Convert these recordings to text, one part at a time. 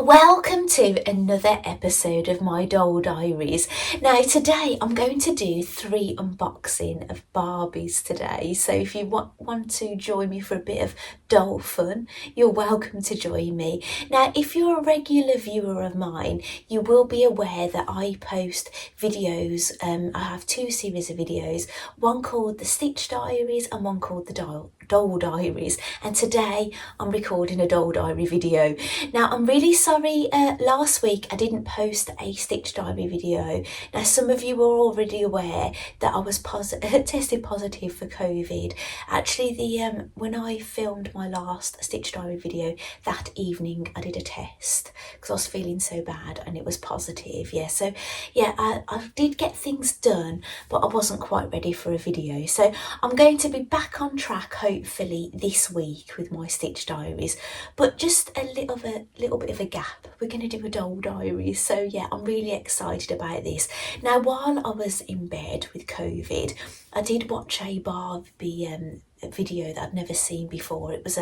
Welcome to another episode of my doll diaries. Now today I'm going to do 3 unboxing of Barbies today, so if you want to join me for a bit of doll fun, you're welcome to join me. Now if you're a regular viewer of mine, you will be aware that I post videos. I have 2 series of videos, one called the Stitch Diaries and one called the Doll Diaries, and today I'm recording a doll diary video. Now I'm really sorry, last week I didn't post a Stitch Diary video. Now some of you are already aware that I was tested positive for COVID. Actually, when I filmed my last Stitch Diary video that evening, I did a test because I was feeling so bad and it was positive. I did get things done, but I wasn't quite ready for a video. So I'm going to be back on track hopefully this week with my Stitch Diaries, but just a little bit of a gap. We're going to do a doll diary, so yeah, I'm really excited about this. Now while I was in bed with COVID, I did watch a Barbie video that I'd never seen before. It was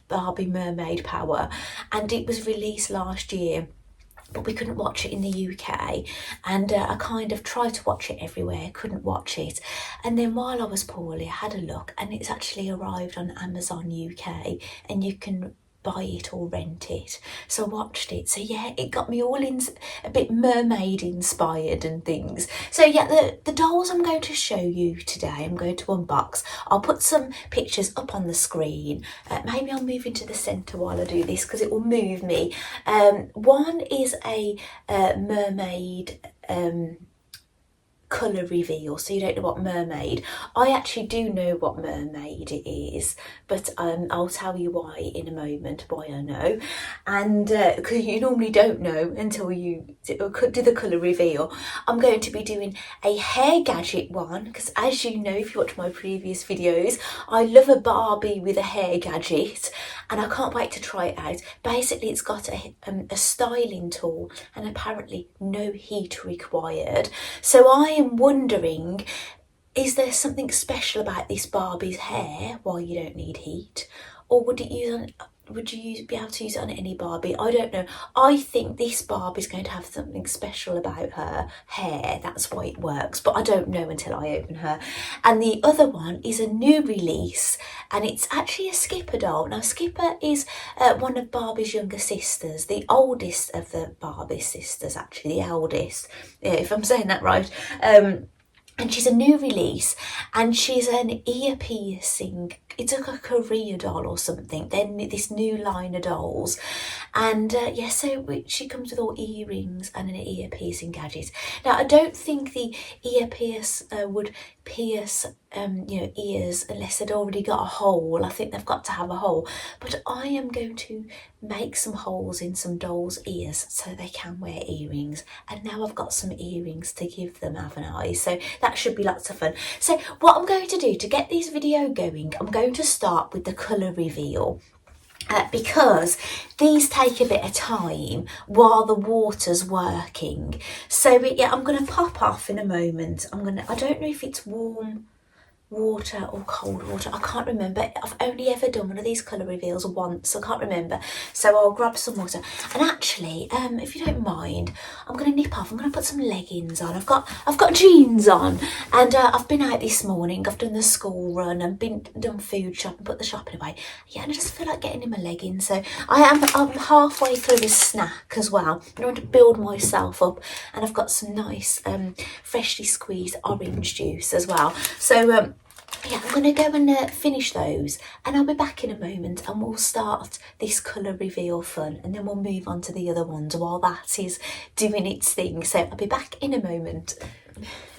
Barbie Mermaid Power, and it was released last year, but we couldn't watch it in the UK, and I kind of tried to watch it everywhere, couldn't watch it. And then while I was poorly, I had a look and it's actually arrived on Amazon UK, and you can buy it or rent it. So I watched it. So yeah, it got me all in a bit mermaid inspired and things. So yeah, the dolls I'm going to show you today, I'm going to unbox. I'll put some pictures up on the screen. Maybe I'll move into the centre while I do this because it will move me. One is a mermaid colour reveal, so you don't know what mermaid. I actually do know what mermaid it is, but I'll tell you why in a moment, why I know. And because you normally don't know until you do the colour reveal. I'm going to be doing a hair gadget one, because as you know, if you watch my previous videos, I love a Barbie with a hair gadget, and I can't wait to try it out. Basically, it's got a styling tool and apparently no heat required. So I am wondering, is there something special about this Barbie's hair why you don't need heat? Or would you be able to use it on any Barbie? I don't know. I think this Barbie's going to have something special about her hair. That's why it works, but I don't know until I open her. And the other one is a new release, and it's actually a Skipper doll. Now Skipper is one of Barbie's younger sisters, the oldest of the Barbie sisters, actually the eldest, if I'm saying that right. And she's a new release, and she's an ear piercing. It's like a Korea doll or something. Then this new line of dolls, and so she comes with all earrings and an ear piercing gadget. Now I don't think the ear pierce would pierce ears unless they'd already got a hole. I think they've got to have a hole, but I am going to make some holes in some dolls' ears so they can wear earrings. And now I've got some earrings to give them, haven't I? So that should be lots of fun. So what I'm going to do to get this video going, I'm going to start with the colour reveal. Because these take a bit of time while the water's working. So yeah, I'm going to pop off in a moment. I don't know if it's warm water or cold water, I can't remember. I've only ever done one of these colour reveals once, I can't remember. So I'll grab some water. And actually, if you don't mind, I'm going to nip off. I'm going to put some leggings on. I've got jeans on, and I've been out this morning. I've done the school run and done food shopping, put the shopping away. Yeah, and I just feel like getting in my leggings. So I'm halfway through this snack as well. I want to build myself up, and I've got some nice freshly squeezed orange juice as well. So yeah, I'm going to go and finish those, and I'll be back in a moment, and we'll start this colour reveal fun, and then we'll move on to the other ones while that is doing its thing. So I'll be back in a moment.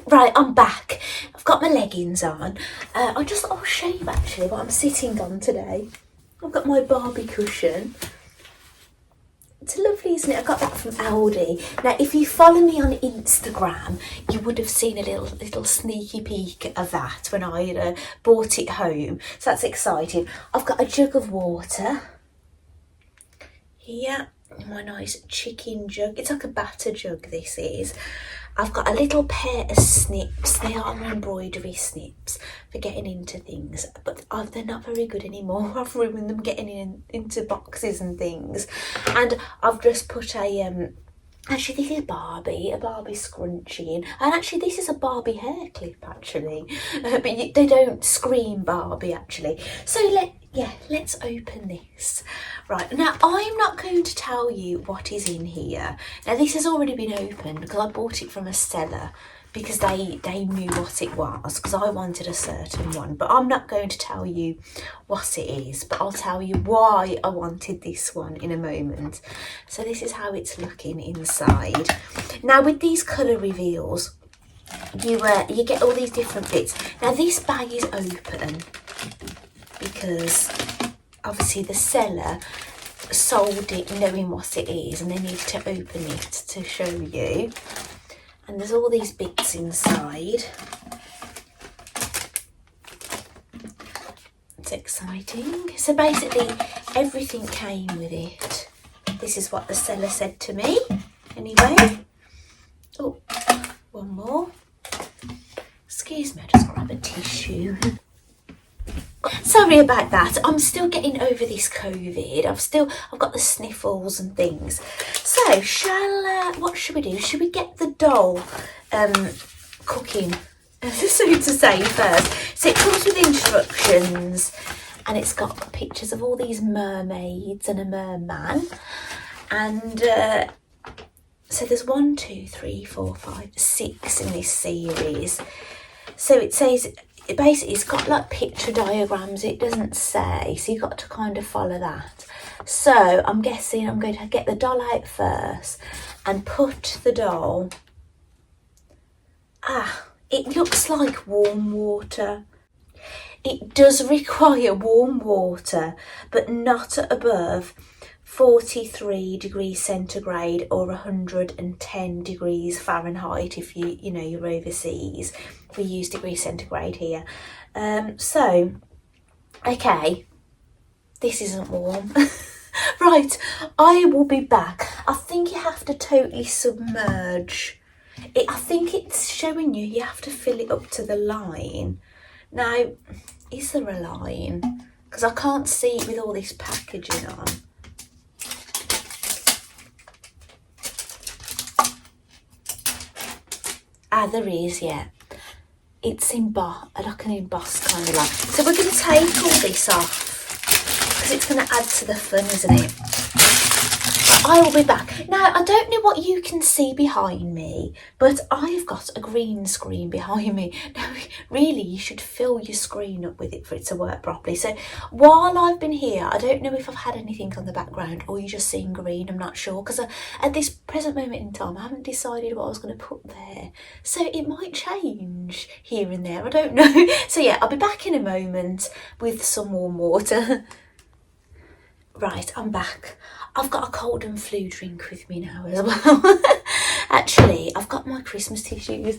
Right, I'm back. I've got my leggings on. I'll show you actually what I'm sitting on today. I've got my Barbie cushion. It's lovely, isn't it? I got that from Aldi. Now, if you follow me on Instagram, you would have seen a little sneaky peek of that when I bought it home. So that's exciting. I've got a jug of water here, my nice chicken jug. It's like a batter jug, this is. I've got a little pair of snips. They are embroidery snips for getting into things, but they're not very good anymore. I've ruined them getting into boxes and things. And I've just put a actually, this is a Barbie scrunchie in. And actually, this is a Barbie hair clip, actually. But they don't scream Barbie, actually. So, let's open this. Right, now, I'm not going to tell you what is in here. Now, this has already been opened because I bought it from a seller because they knew what it was, because I wanted a certain one. But I'm not going to tell you what it is, but I'll tell you why I wanted this one in a moment. So this is how it's looking inside. Now with these colour reveals, you get all these different bits. Now this bag is open because obviously the seller sold it knowing what it is, and they need to open it to show you. And there's all these bits inside. It's exciting. So basically everything came with it. This is what the seller said to me. Anyway. Oh, one more. Excuse me, I'll just grab a tissue. Sorry about that. I'm still getting over this COVID. I've got the sniffles and things. So, what should we do? Should we get the doll cooking, so to say, first? So it comes with instructions, and it's got pictures of all these mermaids and a merman. And so there's 1, 2, 3, 4, 5, 6 in this series. So it says, basically it's got like picture diagrams, it doesn't say, so you've got to kind of follow that. So I'm guessing I'm going to get the doll out first and put the doll, it looks like warm water. It does require warm water, but not above 43 degrees centigrade or 110 degrees Fahrenheit if you're overseas. We use degrees centigrade here. So, okay, this isn't warm. Right, I will be back. I think you have to totally submerge it. I think it's showing you have to fill it up to the line. Now, is there a line? Because I can't see it with all this packaging on. There is, yeah. It's like an embossed kind of line. So we're going to take all this off because it's going to add to the fun, isn't it? I will be back. Now, I don't know what you can see behind me, but I've got a green screen behind me. Now, really, you should fill your screen up with it for it to work properly. So while I've been here, I don't know if I've had anything on the background or you're just seeing green. I'm not sure, because at this present moment in time, I haven't decided what I was going to put there. So it might change here and there. I don't know. So yeah, I'll be back in a moment with some warm water. Right, I'm back. I've got a cold and flu drink with me now as well. Actually, I've got my Christmas tissues.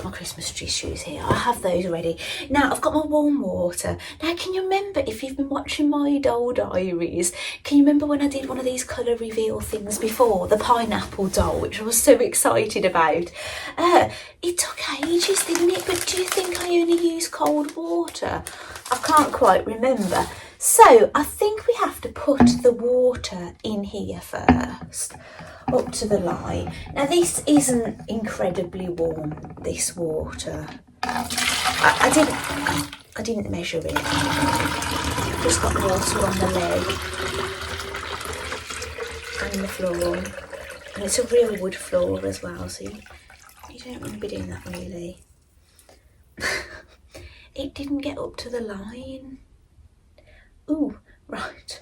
My Christmas tissues here. I have those ready. Now, I've got my warm water. Now, can you remember, if you've been watching my doll diaries, can you remember when I did one of these colour reveal things before? The pineapple doll, which I was so excited about. It took ages, didn't it? But do you think I only used cold water? I can't quite remember. So I think we have to put the water in here first, up to the line. Now this isn't incredibly warm, this water. I didn't measure it. Just got water on the leg and the floor. And it's a real wood floor as well, so you don't want to be doing that really. It didn't get up to the line. Ooh, right.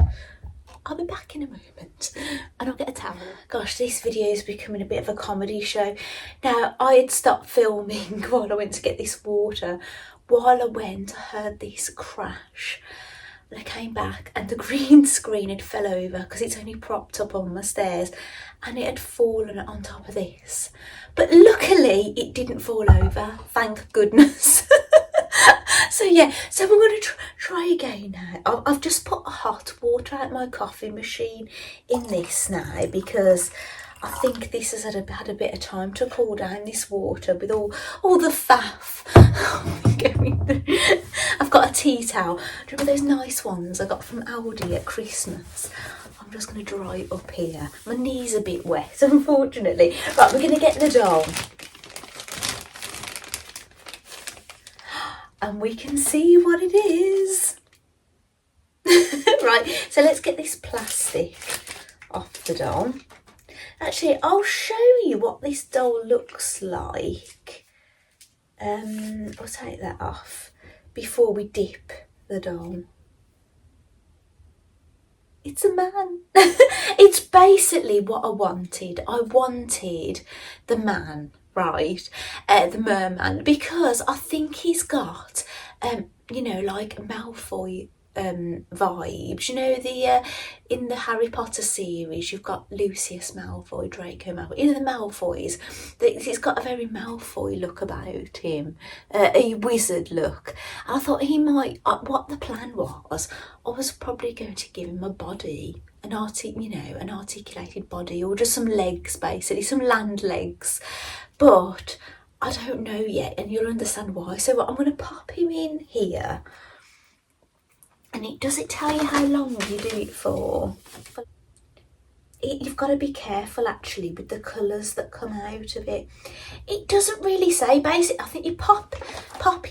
I'll be back in a moment and I'll get a towel. Gosh, this video is becoming a bit of a comedy show. Now, I had stopped filming while I went to get this water. While I went, I heard this crash. And I came back and the green screen had fell over because it's only propped up on the stairs, and it had fallen on top of this. But luckily, it didn't fall over, thank goodness. So yeah, so we're going to try again now. I've just put hot water out my coffee machine in this now because I think this has had a bit of time to cool down, this water, with all the faff going through. I've got a tea towel. Do you remember those nice ones I got from Aldi at Christmas? I'm just going to dry it up here. My knee's a bit wet, unfortunately. Right, we're going to get the doll. And we can see what it is. Right, so let's get this plastic off the doll. Actually, I'll show you what this doll looks like. I'll take that off before we dip the doll. It's a man. It's basically what I wanted. I wanted the man, right? The merman, because I think he's got, you know, like Malfoy vibes. You know, the in the Harry Potter series, you've got Lucius Malfoy, Draco Malfoy. You know, the Malfoys. He's got a very Malfoy look about him, a wizard look. And I thought he might. What the plan was, I was probably going to give him a body, an articulated body, or just some legs, basically, some land legs. But I don't know yet, and you'll understand why. So I'm going to pop him in here. And does it tell you how long you do it for? You've got to be careful, actually, with the colours that come out of it. It doesn't really say. Basically, I think you pop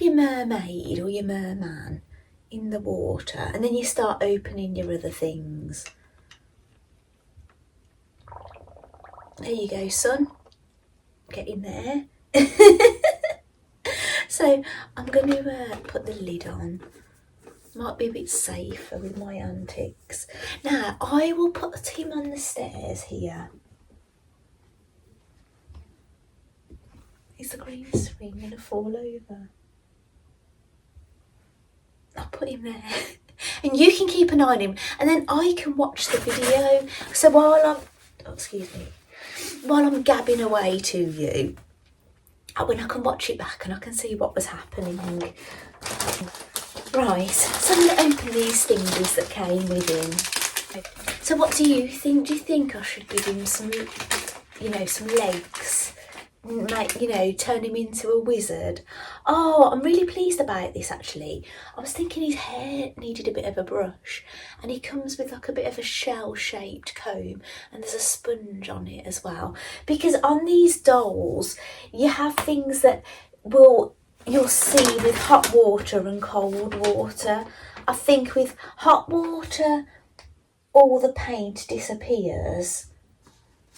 your mermaid or your merman in the water, and then you start opening your other things. There you go, son. Get in there. So I'm going to put the lid on. Might be a bit safer with my antics. Now, I will put him on the stairs here. Is the green screen going to fall over? I'll put him there. And you can keep an eye on him. And then I can watch the video. So while I'm gabbing away to you, when I can watch it back and I can see what was happening. Right, so I'm going to open these thingies that came with him. So what do you think? Do you think I should give him some, some legs? Turn him into a wizard? Oh, I'm really pleased about this, actually. I was thinking his hair needed a bit of a brush, and he comes with like a bit of a shell-shaped comb, and there's a sponge on it as well. Because on these dolls, you have things that you'll see with hot water and cold water. I think with hot water, all the paint disappears.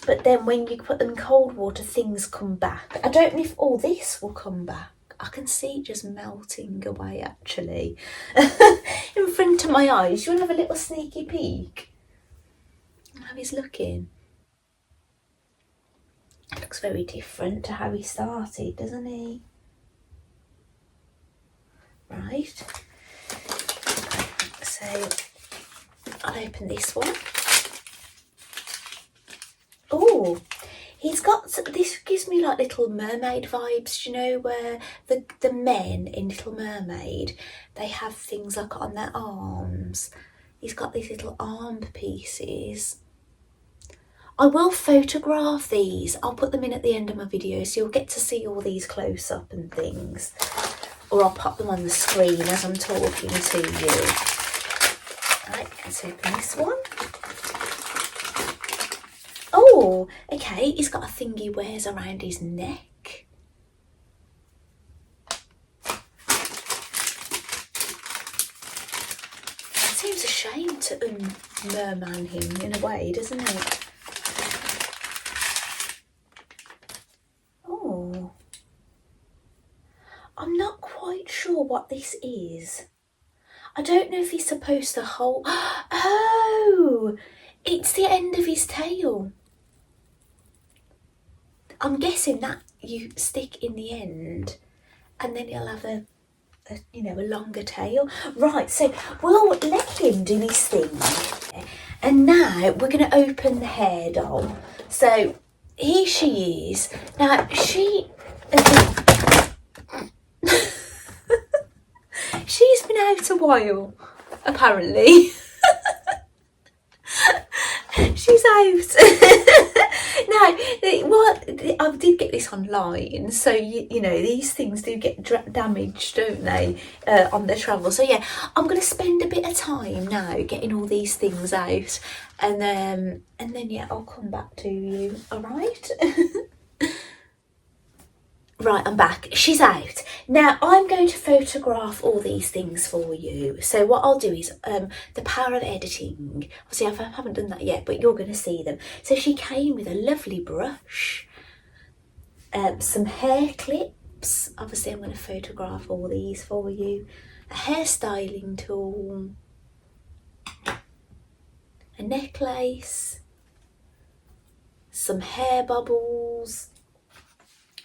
But then when you put them in cold water, things come back. I don't know if all this will come back. I can see it just melting away, actually, in front of my eyes. You want to have a little sneaky peek? How he's looking. It looks very different to how he started, doesn't he? Right, so I'll open this one. Oh, he's got, this gives me like Little Mermaid vibes, you know, where the men in Little Mermaid, they have things like on their arms. He's got these little arm pieces. I will photograph these. I'll put them in at the end of my video, so you'll get to see all these close up and things. Or I'll pop them on the screen as I'm talking to you. Right, let's open this one. Oh, okay, he's got a thing he wears around his neck. It seems a shame to merman him in a way, doesn't it? Oh. I'm not quite sure what this is. I don't know if he's supposed to hold... Oh! It's the end of his tail. I'm guessing that you stick in the end and then he'll have a longer tail. Right, so we'll let him do his thing. And now we're going to open the hair doll. So here she is. Now, she... She's been out a while, apparently. She's out. Now, what I did get this online, so you know these things do get damaged, don't they, on the travel? So yeah, I'm going to spend a bit of time now getting all these things out, and then yeah, I'll come back to you. All right. Right, I'm back. She's out. Now I'm going to photograph all these things for you. So what I'll do is the power of editing. Obviously I haven't done that yet, but you're going to see them. So she came with a lovely brush, some hair clips. Obviously I'm going to photograph all these for you. A hairstyling tool, a necklace, some hair bubbles,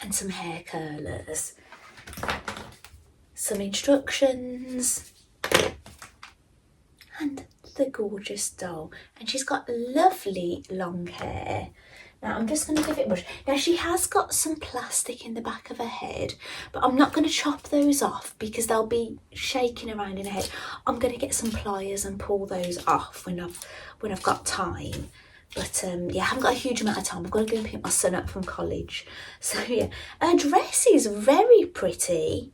and some hair curlers. Some instructions, and the gorgeous doll. And she's got lovely long hair. Now I'm just going to give it a brush. Now she has got some plastic in the back of her head, but I'm not going to chop those off because they'll be shaking around in her head. I'm going to get some pliers and pull those off when I've got time. But yeah, I haven't got a huge amount of time. I've got to go and pick my son up from college. So yeah, her dress is very pretty.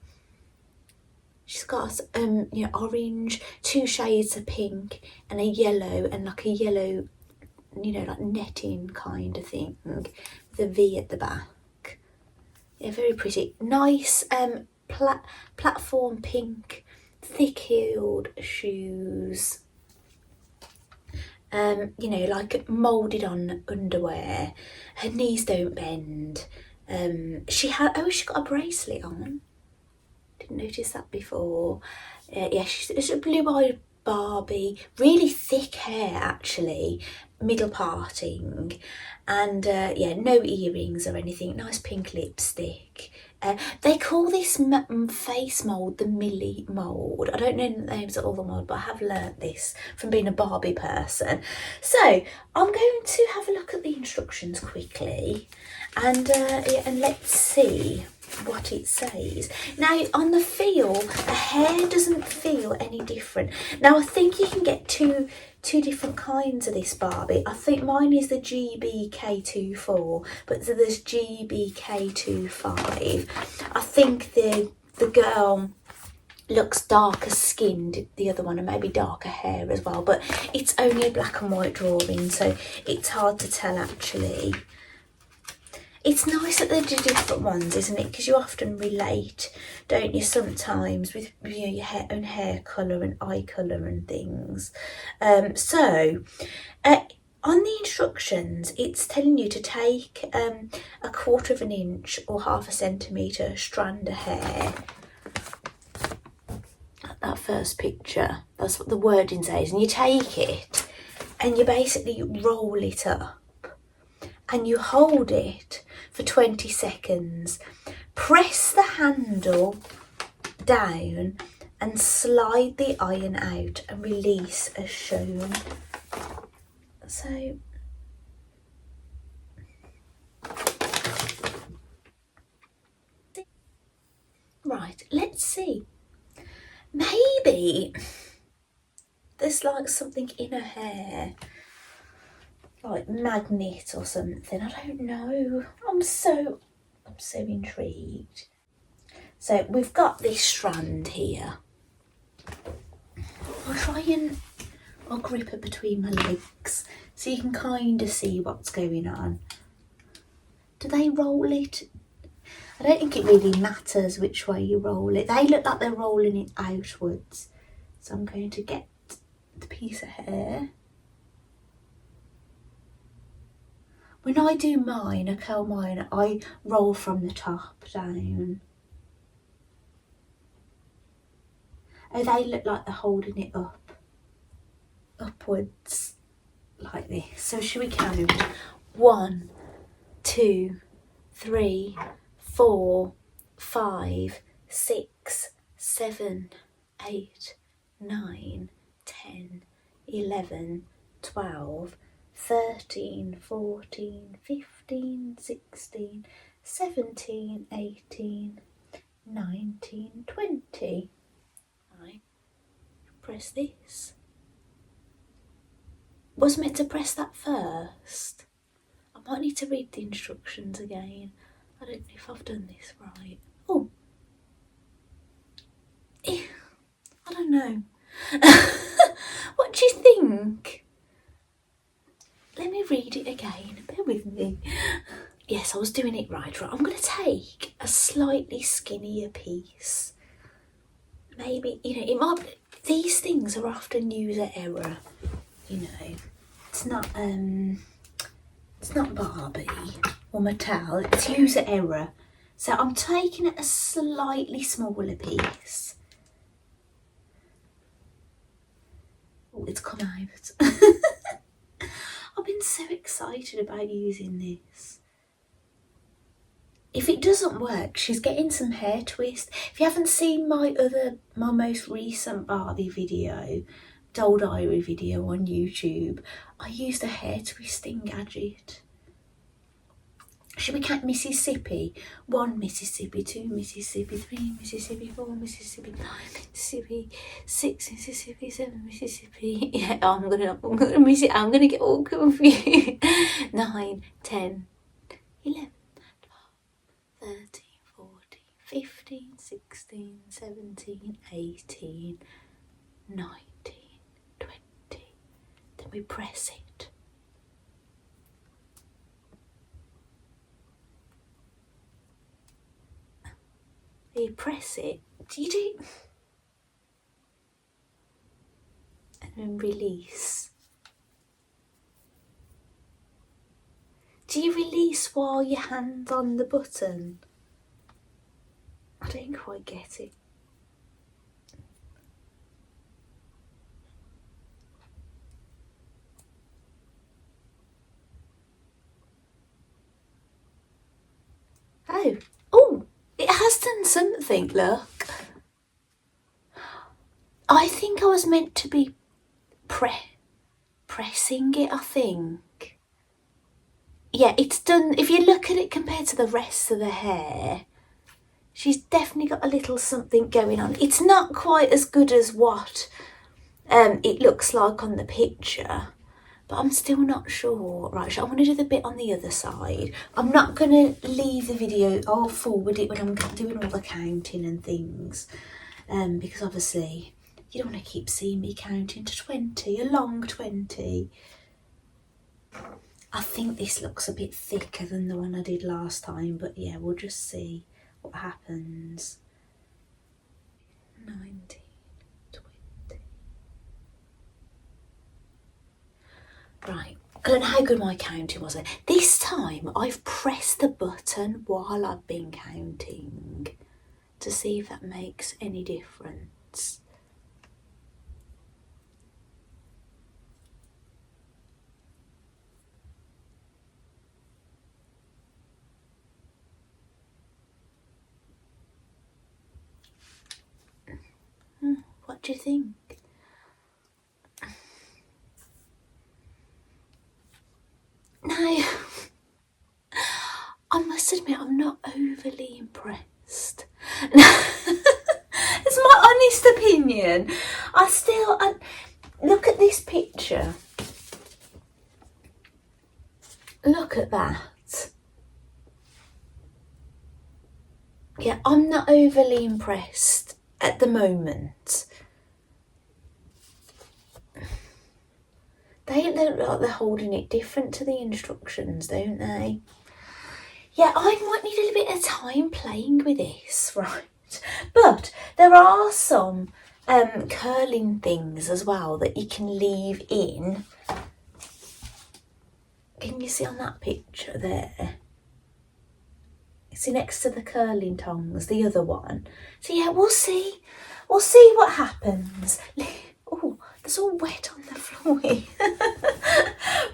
She's got you know, orange, 2 shades of pink, and a yellow, and like a yellow, you know, like netting kind of thing with a V at the back. Yeah, very pretty. Nice platform pink, thick-heeled shoes. You know, like moulded on underwear. Her knees don't bend. She got a bracelet on. Didn't notice that before. Yeah, she's a blue-eyed Barbie, really thick hair actually, middle parting, and yeah, no earrings or anything. Nice pink lipstick. They call this face mould the Millie mould. I don't know the names of all the mould, but I have learnt this from being a Barbie person. So I'm going to have a look at the instructions quickly, and yeah, and let's see what it says. Now on the feel, the hair doesn't feel any different. Now I think you can get two different kinds of this Barbie. I think mine is the GBK24, but there's GBK25. I think the girl looks darker skinned, the other one, and maybe darker hair as well, but it's only a black and white drawing, so it's hard to tell actually. It's nice that they do different ones, isn't it? Because you often relate, don't you, sometimes with, you know, your own hair colour and eye colour and things. So on the instructions, it's telling you to take a 1/4 of an inch or 1/2 centimetre strand of hair. That first picture, that's what the wording says. And you take it and you basically roll it up. And you hold it for 20 seconds. Press the handle down and slide the iron out and release as shown. So right, let's see. Maybe there's like something in her hair, like magnet or something. I don't know. I'm so intrigued. So we've got this strand here. I'll grip it between my legs so you can kind of see what's going on. Do they roll it? I don't think it really matters which way you roll it. They look like they're rolling it outwards. So I'm going to get the piece of hair. When I do mine, I curl mine, I roll from the top down. Oh, they look like they're holding it upwards, like this. So should we count? 1, 2, 3, 4, 5, 6, 7, 8, 9, 10, 11, 12, 13, 14, 15, 16, 17, 18, 19, 20. Right, press this. was meant to press that first. I might need to read the instructions again. I don't know if I've done this right. Oh, I don't know. What do you think? Let me read it again. Bear with me. Yes, I was doing it right. I'm going to take a slightly skinnier piece. Maybe, it might be, these things are often user error, It's not Barbie or Mattel, it's user error. So I'm taking a slightly smaller piece. Oh, it's come out. I've been so excited about using this. If it doesn't work, she's getting some hair twist. If you haven't seen my most recent Barbie video, Doll Diary video on YouTube, I used a hair twisting gadget. Should we count Mississippi? 1 Mississippi, 2 Mississippi, 3 Mississippi, 4 Mississippi, 5 Mississippi, 6 Mississippi, 7 Mississippi. Yeah, I'm gonna get all confused. 9, 10, 11. 13, 14, 15, 16, 17, 18, 19, 20. Then we press it. You press it. Do you do? And then release. Do you release while your hand's on the button? I don't quite get it. Oh, it has done something, look. I think I was meant to be pressing it, I think. Yeah, it's done. If you look at it compared to the rest of the hair, she's definitely got a little something going on. It's not quite as good as what it looks like on the picture, but I'm still not sure. Right, so I'm going to do the bit on the other side. I'm not going to leave the video. I'll forward it when I'm doing all the counting and things, because obviously you don't want to keep seeing me counting to 20, a long 20. I think this looks a bit thicker than the one I did last time, but yeah, we'll just see what happens. 19, 20. Right, I don't know how good my counting was. This time I've pressed the button while I've been counting to see if that makes any difference. What do you think? No, I must admit I'm not overly impressed. It's my honest opinion. I look at this picture. Look at that. Yeah, I'm not overly impressed at the moment. They look like they're holding it different to the instructions, don't they? Yeah, I might need a little bit of time playing with this, right? But there are some curling things as well that you can leave in. Can you see on that picture there? See next to the curling tongs, the other one. So yeah, we'll see. We'll see what happens. Oh, it's all wet on the floor.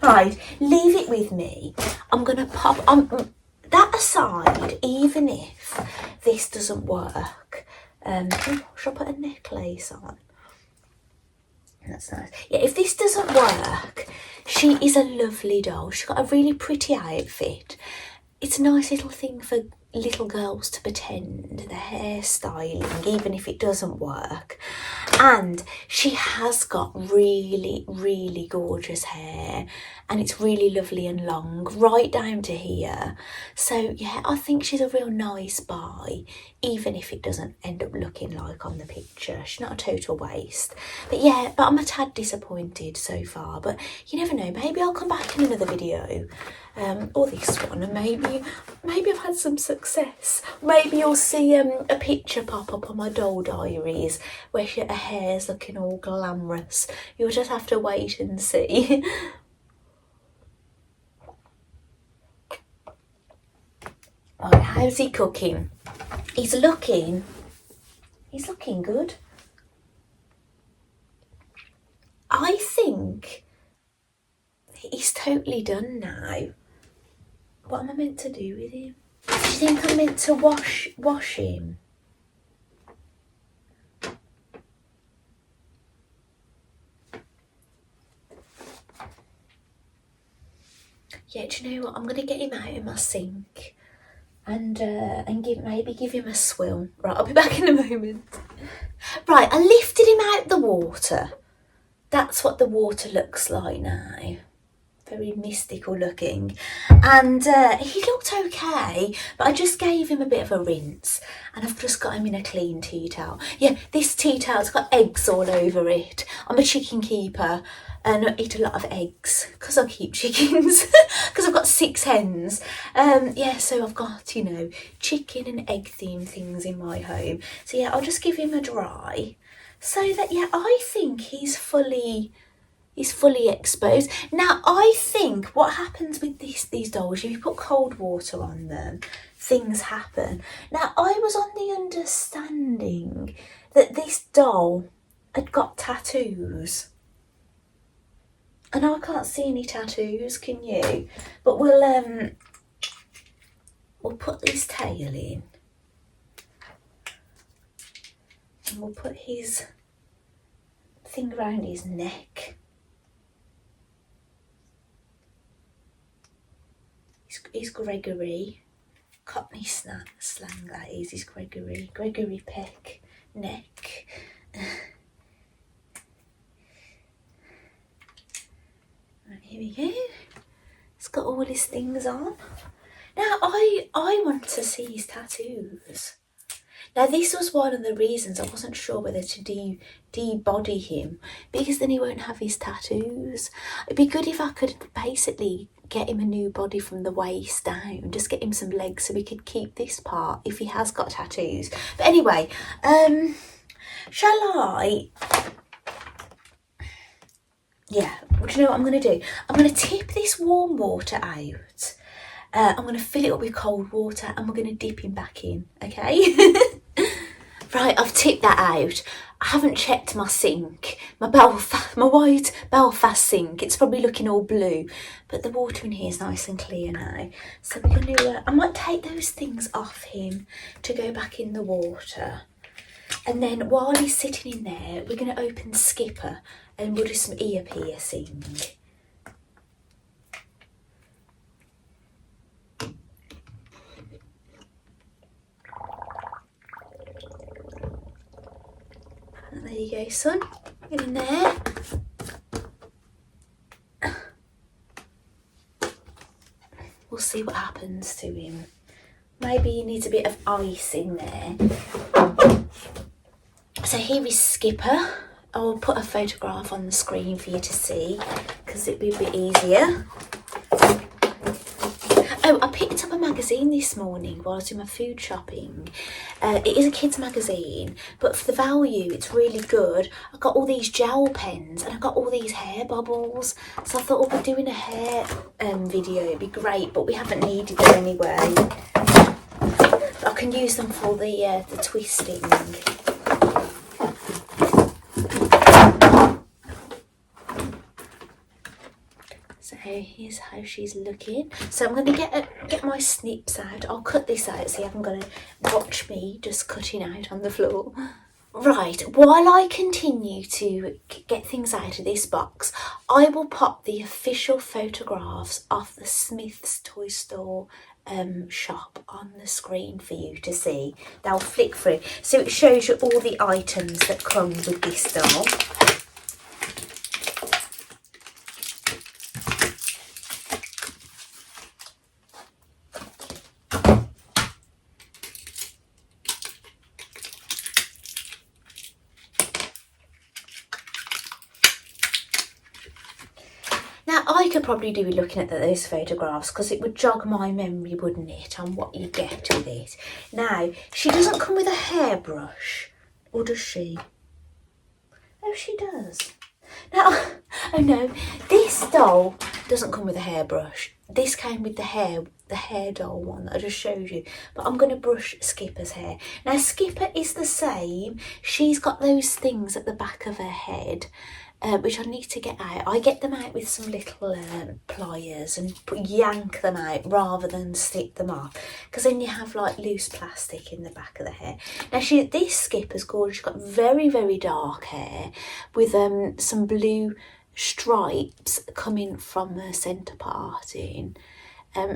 Right, leave it with me. I'm going to pop that aside, even if this doesn't work. Shall I put a necklace on? That's nice. Yeah, if this doesn't work, she is a lovely doll. She's got a really pretty outfit. It's a nice little thing for little girls to pretend, the hairstyling, even if it doesn't work. And she has got really, really gorgeous hair, and it's really lovely and long, right down to here. So yeah, I think she's a real nice buy, even if it doesn't end up looking like on the picture. She's not a total waste. But yeah, but I'm a tad disappointed so far. But you never know, maybe I'll come back in another video, or this one, and maybe I've had some success. Maybe you'll see a picture pop up on my doll diaries where her hair's looking all glamorous. You'll just have to wait and see. Right, how's he cooking? He's looking good. I think he's totally done now. What am I meant to do with him? Do you think I'm meant to wash him? Yeah, do you know what? I'm gonna get him out of my sink and maybe give him a swim. Right, I'll be back in a moment. Right, I lifted him out the water. That's what the water looks like now. Very mystical looking. And he looked okay, but I just gave him a bit of a rinse, and I've just got him in a clean tea towel. Yeah, this tea towel's got eggs all over it. I'm a chicken keeper and I eat a lot of eggs because I keep chickens, because I've got 6 hens. Yeah, so I've got, you know, chicken and egg themed things in my home. So yeah, I'll just give him a dry, so that, yeah, I think he's fully exposed. Now, I think what happens with these dolls, if you put cold water on them, things happen. Now, I was on the understanding that this doll had got tattoos. And I can't see any tattoos, can you? But we'll put his tail in. And we'll put his thing around his neck. He's Gregory. Cockney slang that is. He's Gregory. Gregory Peck. Neck. Right, here we go. He's got all his things on. Now, I want to see his tattoos. Now, this was one of the reasons I wasn't sure whether to de-body him, because then he won't have his tattoos. It'd be good if I could basically get him a new body from the waist down, just get him some legs so we could keep this part if he has got tattoos. But anyway, shall I? Yeah, do you know what I'm going to do? I'm going to tip this warm water out. I'm going to fill it up with cold water and we're going to dip him back in, okay? Right, I've tipped that out. I haven't checked my sink, my white Belfast sink. It's probably looking all blue, but the water in here is nice and clear now. So we're going to, I might take those things off him to go back in the water. And then while he's sitting in there, we're going to open Skipper and we'll do some ear piercing. And there you go, son. Get in there. We'll see what happens to him. Maybe he needs a bit of ice in there. So here is Skipper. I'll put a photograph on the screen for you to see, because it'll be a bit easier. Oh, I picked up a magazine this morning while I was doing my food shopping. It is a kids magazine, but for the value, it's really good. I got all these gel pens and I got all these hair bubbles. So I thought, oh, we're doing a hair video, it'd be great, but we haven't needed them anyway. But I can use them for the twisting. So here's how she's looking. So I'm going to get my snips out. I'll cut this out so you haven't got to watch me just cutting out on the floor. Right, while I continue to get things out of this box, I will pop the official photographs of the Smith's Toy Store shop on the screen for you to see. They'll flick through. So it shows you all the items that come with this doll. Now, I could probably do with looking at those photographs because it would jog my memory, wouldn't it, on what you get with it. Now, she doesn't come with a hairbrush, or does she? Oh, she does. Now, oh no, this doll doesn't come with a hairbrush. This came with the hair doll one that I just showed you. But I'm going to brush Skipper's hair. Now, Skipper is the same. She's got those things at the back of her head, which I need to get out. I get them out with some little pliers and yank them out rather than stick them off, because then you have like loose plastic in the back of the hair. Now this Skipper's gorgeous. She's got very, very dark hair with some blue stripes coming from her centre part in.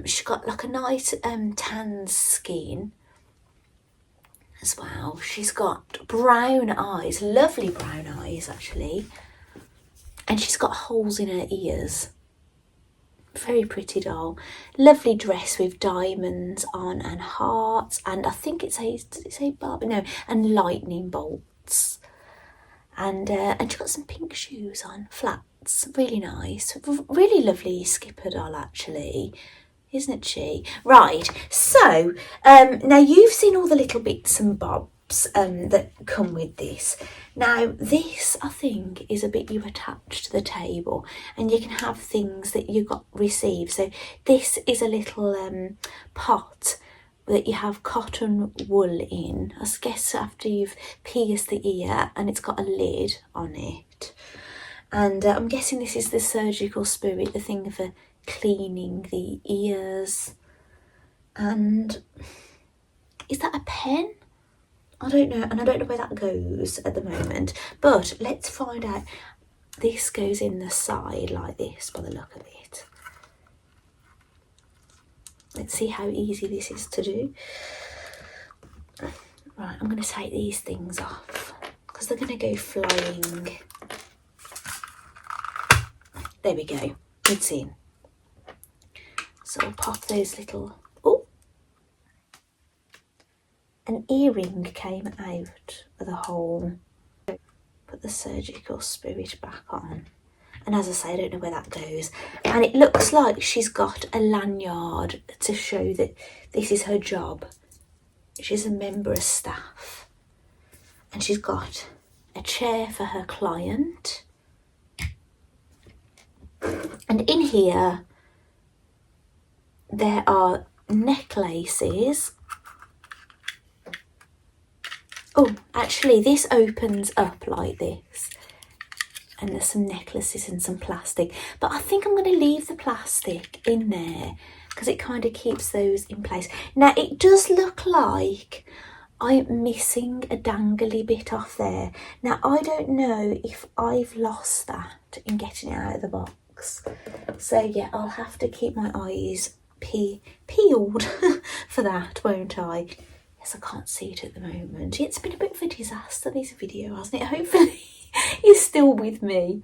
She's got like a nice tan skin as well. She's got brown eyes, lovely brown eyes actually. And she's got holes in her ears. Very pretty doll. Lovely dress with diamonds on and hearts. And I think does it say Barbie? No, and lightning bolts. And she's got some pink shoes on, flats. Really nice. Really lovely Skipper doll actually. Isn't she? Right, so now you've seen all the little bits and bobs that come with this. Now this, I think, is a bit you attach to the table, and you can have things that you got received. So this is a little pot that you have cotton wool in, I guess after you've pierced the ear, and it's got a lid on it. And I'm guessing this is the surgical spirit, the thing for cleaning the ears. And is that a pen? I don't know, and I don't know where that goes at the moment, but let's find out. This goes in the side like this by the look of it. Let's see how easy this is to do. Right, I'm going to take these things off because they're going to go flying. There we go, it's in. So I'll pop those little, an earring came out of the hole. Put the surgical spirit back on. And as I say, I don't know where that goes. And it looks like she's got a lanyard to show that this is her job. She's a member of staff. And she's got a chair for her client. And in here, there are necklaces. Oh, actually, this opens up like this. And there's some necklaces and some plastic. But I think I'm going to leave the plastic in there because it kind of keeps those in place. Now, it does look like I'm missing a dangly bit off there. Now, I don't know if I've lost that in getting it out of the box. So, yeah, I'll have to keep my eyes peeled for that, won't I? I can't see it at the moment. It's been a bit of a disaster, this video, hasn't it? Hopefully you're still with me.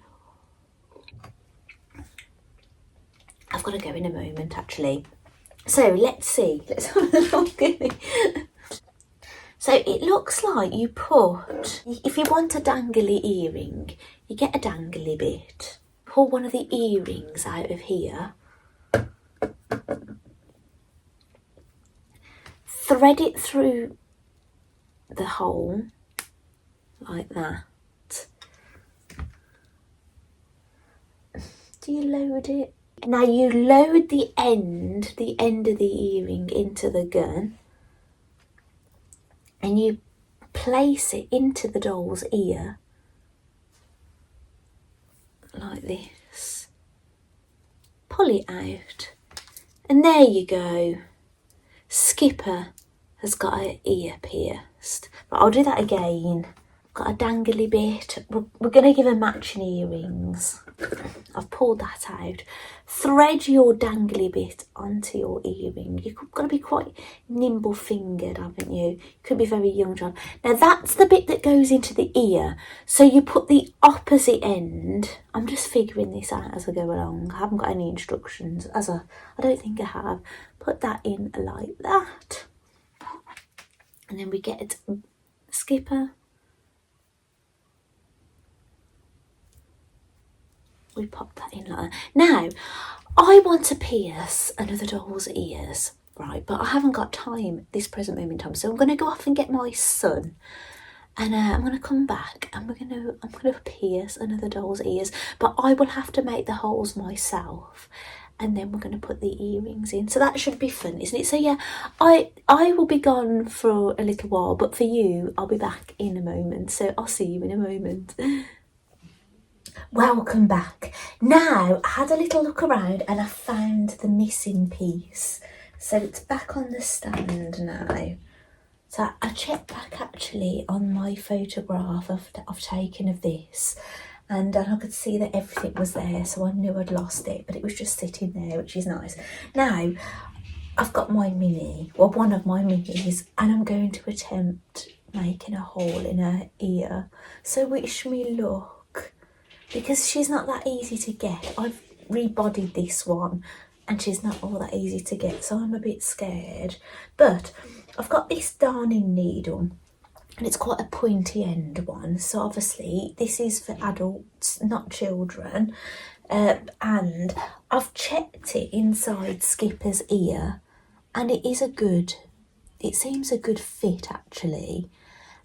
I've got to go in a moment, actually. So let's see. Let's have a look at it. So it looks like you put, if you want a dangly earring, you get a dangly bit. Pull one of the earrings out of here. Thread it through the hole like that. Do you load it? Now you load the end of the earring into the gun and you place it into the doll's ear like this. Pull it out and there you go. Skipper has got her ear pierced. But I'll do that again. got a dangly bit. We're going to give her matching earrings. I've pulled that out. Thread your dangly bit onto your earring. You've got to be quite nimble fingered, haven't you? You could be very young, John. Now that's the bit that goes into the ear. So you put the opposite end. I'm just figuring this out as I go along. I haven't got any instructions. I don't think I have. Put that in like that. And then we get skipper. We pop that in like that. Now, I want to pierce another doll's ears, right? But I haven't got time at this present moment in time. So I'm going to go off and get my son. And I'm going to come back and I'm going to pierce another doll's ears. But I will have to make the holes myself. And then we're going to put the earrings in. So that should be fun, isn't it? So yeah, I will be gone for a little while. But for you, I'll be back in a moment. So I'll see you in a moment. Welcome back. Now, I had a little look around and I found the missing piece. So it's back on the stand now. So I checked back actually on my photograph I've taken of this, and I could see that everything was there, so I knew I'd lost it, but it was just sitting there, which is nice. Now, I've got my mini, well, one of my minis, and I'm going to attempt making a hole in her ear. So wish me luck, because she's not that easy to get. I've rebodied this one, and she's not all that easy to get, so I'm a bit scared. But I've got this darning needle, and it's quite a pointy end one, so obviously this is for adults, not children. And I've checked it inside Skipper's ear, and it seems a good fit actually.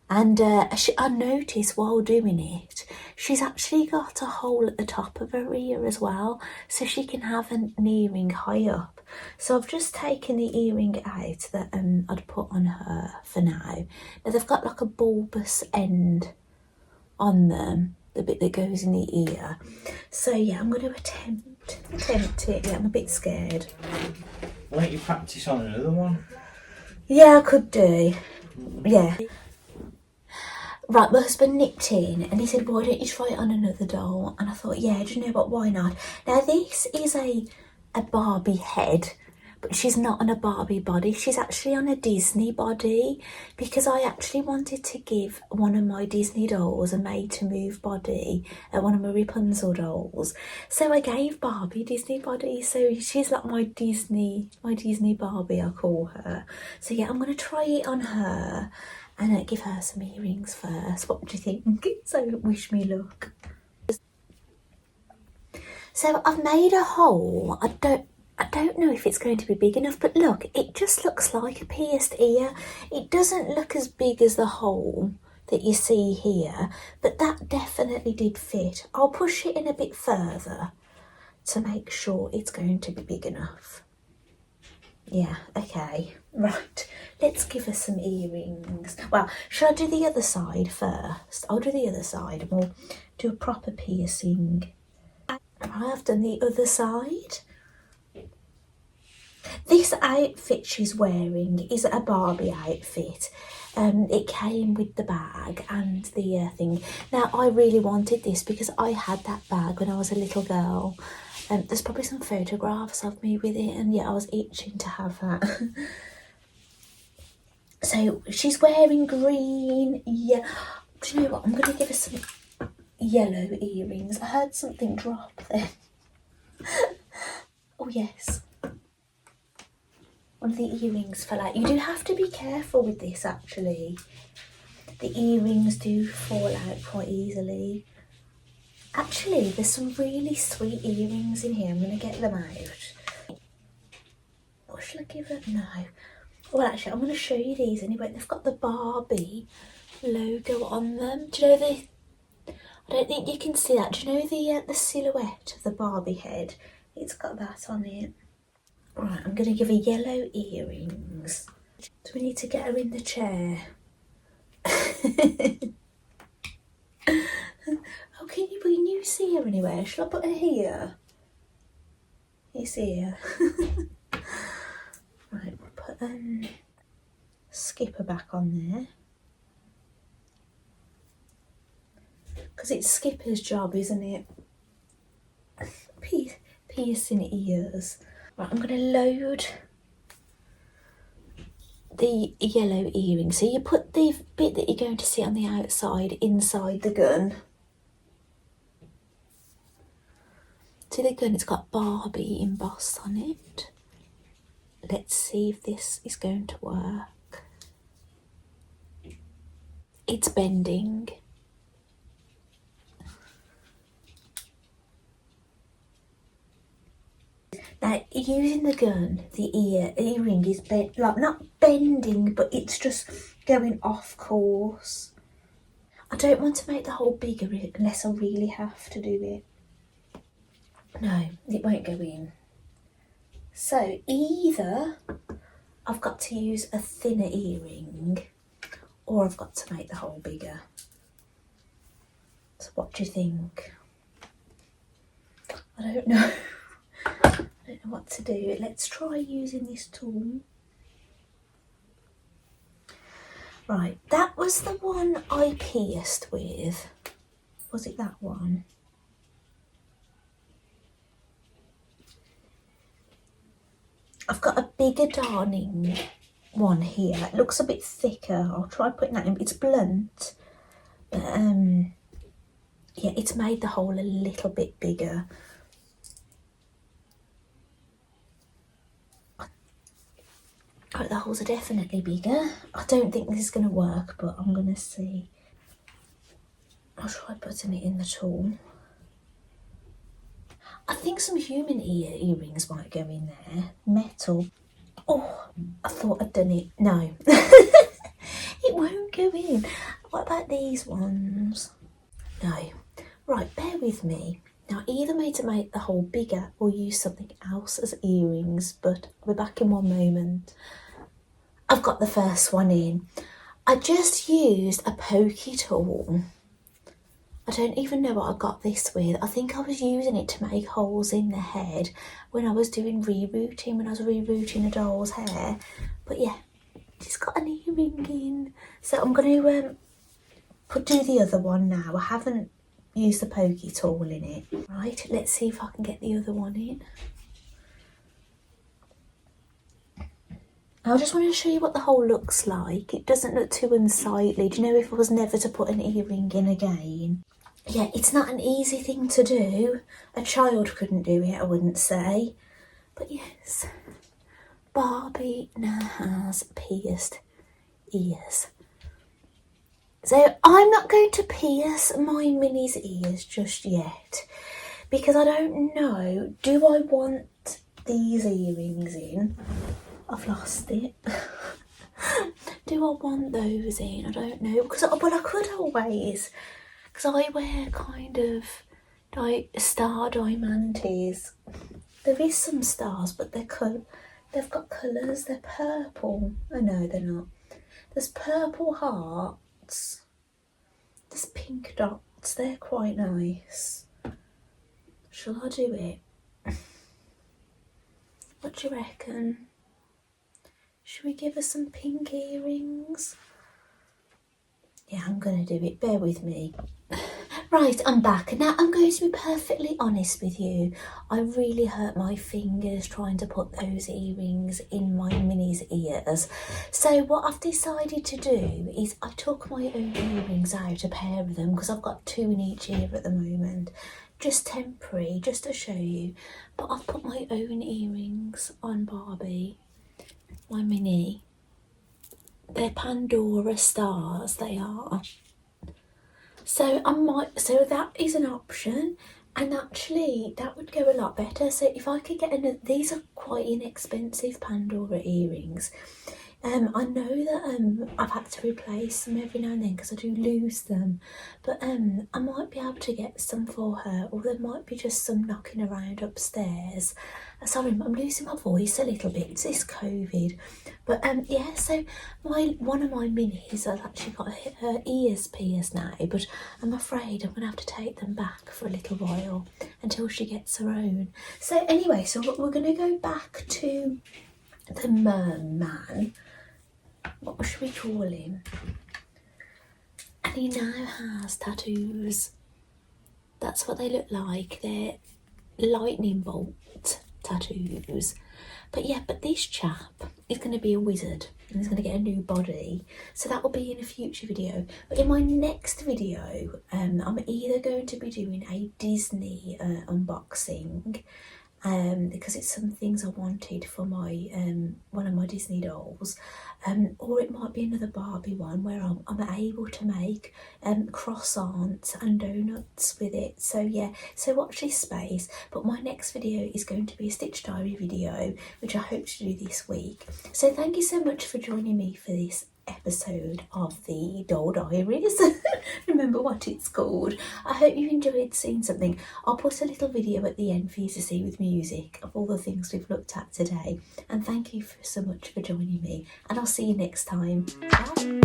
And I noticed while doing it, she's actually got a hole at the top of her ear as well, so she can have an earring high up. So I've just taken the earring out that I'd put on her for now. Now they've got like a bulbous end on them, the bit that goes in the ear. So yeah, I'm going to attempt it. Yeah, I'm a bit scared. Why don't you practice on another one? Yeah, I could do. Yeah. Right, my husband nipped in and he said, why don't you try it on another doll? And I thought, yeah, do you know what, why not? Now this is a Barbie head, but she's not on a Barbie body. She's actually on a Disney body, because I actually wanted to give one of my Disney dolls a made-to-move body, one of my Rapunzel dolls. So I gave Barbie Disney body, so she's like my Disney Barbie, I call her. So yeah, I'm going to try it on her and give her some earrings first. What do you think? So wish me luck. So I've made a hole. I don't know if it's going to be big enough, but look, it just looks like a pierced ear. It doesn't look as big as the hole that you see here, but that definitely did fit. I'll push it in a bit further to make sure it's going to be big enough. Yeah, okay, right, let's give her some earrings. Well, should I do the other side first? I'll do the other side and we'll do a proper piercing. I've done the other side. This outfit she's wearing is a Barbie outfit. It came with the bag and the thing. Now, I really wanted this because I had that bag when I was a little girl. There's probably some photographs of me with it, and yeah, I was itching to have that. So she's wearing green. Yeah, do you know what? I'm going to give her some yellow earrings. I heard something drop there. Oh yes, one of the earrings fell out. You do have to be careful with this actually. The earrings do fall out quite easily. Actually, there's some really sweet earrings in here. I'm going to get them out. What should I give her? No. Well, actually, I'm going to show you these anyway. They've got the Barbie logo on them. Do you know the... I don't think you can see that. Do you know the silhouette of the Barbie head? It's got that on it. Right, I'm going to give her yellow earrings. Do we need to get her in the chair? Oh, can you see her anywhere? Shall I put her here? You see her? Right, we'll put Skipper back on there. because it's Skipper's job, isn't it? Piercing ears. Right, I'm going to load the yellow earring. So you put the bit that you're going to see on the outside inside the gun. See the gun, it's got Barbie embossed on it. Let's see if this is going to work. It's bending. Now, using the gun, the earring is like not bending, but it's just going off course. I don't want to make the hole bigger unless I really have to do it. No, it won't go in. So either I've got to use a thinner earring or I've got to make the hole bigger. So what do you think? I don't know. I don't know what to do. Let's try using this tool. Right, that was the one I pierced with. Was it that one? I've got a bigger darning one here. It looks a bit thicker. I'll try putting that in. It's blunt, but yeah, it's made the hole a little bit bigger. Right, the holes are definitely bigger. I don't think this is going to work, but I'm going to see. I'll try putting it in the tool. I think some human earrings might go in there. Metal. Oh, I thought I'd done it. No. It won't go in. What about these ones? No. Right, bear with me. Now, either way to make the hole bigger or use something else as earrings, but I'll be back in one moment. I've got the first one in. I just used a pokey tool. I don't even know what I got this with. I think I was using it to make holes in the head when I was doing rerouting, when I was rerouting a doll's hair. But yeah, just got an earring in. So I'm going to do the other one now. I haven't used the pokey tool in it. Right, let's see if I can get the other one in. I just want to show you what the hole looks like. It doesn't look too unsightly. Do you know if I was never to put an earring in again? Yeah, it's not an easy thing to do. A child couldn't do it, I wouldn't say. But yes, Barbie now has pierced ears. So I'm not going to pierce my Minnie's ears just yet because I don't know, do I want these earrings in? I've lost it. Do I want those in? I don't know. But I could always, because I wear kind of like star diamantes. There is some stars, but they've got colours. They're purple. Oh no, they're not. There's purple hearts. There's pink dots. They're quite nice. Shall I do it? What do you reckon? Should we give her some pink earrings? Yeah, I'm going to do it. Bear with me. Right, I'm back. Now, I'm going to be perfectly honest with you. I really hurt my fingers trying to put those earrings in my Minnie's ears. So what I've decided to do is I took my own earrings out, a pair of them, because I've got 2 in each ear at the moment. Just temporary, just to show you. But I've put my own earrings on Barbie. My Minnie. They're Pandora stars, they are. So that is an option, and actually that would go a lot better. So if I could get these are quite inexpensive Pandora earrings. I know that I've had to replace them every now and then because I do lose them, but I might be able to get some for her, or there might be just some knocking around upstairs. Sorry, I'm losing my voice a little bit. It's this COVID, but yeah. So one of my Minis has actually got her ears pierced now, but I'm afraid I'm gonna have to take them back for a little while until she gets her own. So anyway, so we're gonna go back to the merman. What should we call him? And he now has tattoos That's what they look like. They're lightning bolt tattoos. But yeah, but this chap is going to be a wizard and he's going to get a new body. So that will be in a future video. But in my next video, I'm either going to be doing a Disney unboxing, because it's some things I wanted for my one of my Disney dolls, or it might be another Barbie one where I'm able to make croissants and donuts with it. So yeah, so watch this space. But my next video is going to be a Stitch Diary video, which I hope to do this week. So thank you so much for joining me for this episode of the Doll Diaries. Remember what it's called. I hope you enjoyed seeing something. I'll put a little video at the end for you to see with music of all the things we've looked at today. And thank you so much for joining me, and I'll see you next time. Bye.